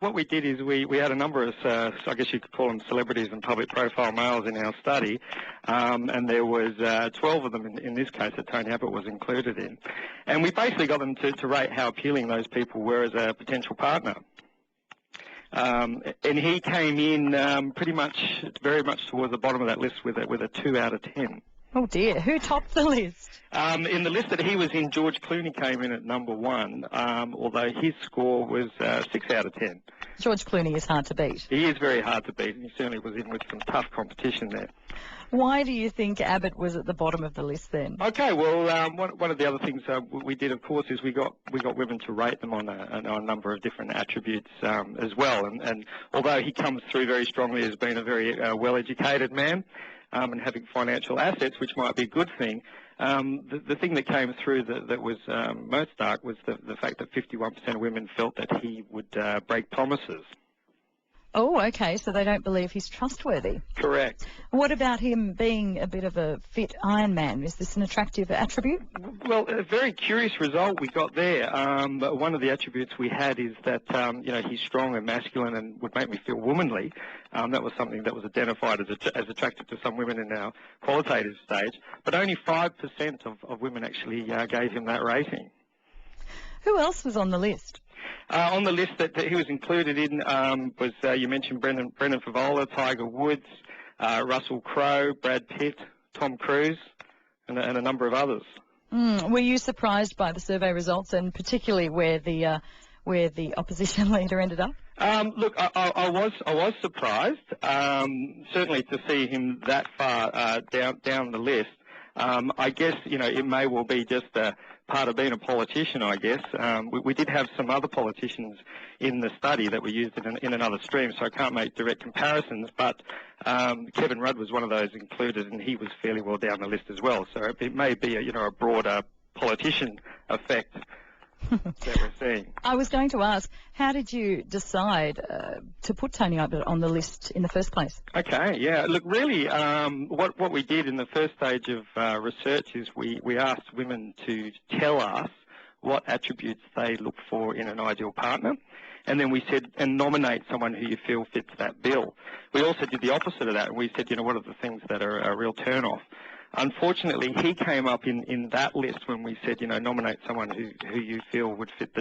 What we did is we had a number of, I guess you could call them celebrities and public profile males in our study, and there was 12 of them in this case that Tony Abbott was included in. And we basically got them to rate how appealing those people were as a potential partner. And he came in very much towards the bottom of that list with a 2 out of 10. Oh dear, who topped the list? In the list that he was in, George Clooney came in at number 1, although his score was 6 out of 10. George Clooney is hard to beat. He is very hard to beat, and he certainly was in with some tough competition there. Why do you think Abbott was at the bottom of the list then? Okay, well, one of the other things we did, of course, is we got women to rate them on a number of different attributes as well. And although he comes through very strongly as being a very well-educated man, and having financial assets, which might be a good thing. The thing that came through that was most stark was the fact that 51% of women felt that he would break promises. Oh, okay, so they don't believe he's trustworthy. Correct. What about him being a bit of a fit Iron Man? Is this an attractive attribute? Well, a very curious result we got there. One of the attributes we had is that, he's strong and masculine and would make me feel womanly. That was something that was identified as attractive to some women in our qualitative stage. But only 5% of women actually gave him that rating. Who else was on the list? On the list that he was included in was, you mentioned Brendan Favola, Tiger Woods, Russell Crowe, Brad Pitt, Tom Cruise, and a number of others. Were you surprised by the survey results, and particularly where the opposition leader ended up? Look, I was surprised, certainly to see him that far down the list. I guess, it may well be just a part of being a politician, I guess. We did have some other politicians in the study that were used in another stream, so I can't make direct comparisons, but Kevin Rudd was one of those included, and he was fairly well down the list as well. So it may be a broader politician effect that we're seeing. I was going to ask, how did you decide to put Tony Abbott on the list in the first place? Okay, yeah. Look, really, what we did in the first stage of research is we asked women to tell us what attributes they look for in an ideal partner. And then we said, and nominate someone who you feel fits that bill. We also did the opposite of that, and we said, what are the things that are a real turn-off? Unfortunately, he came up in that list when we said, nominate someone who you feel would fit the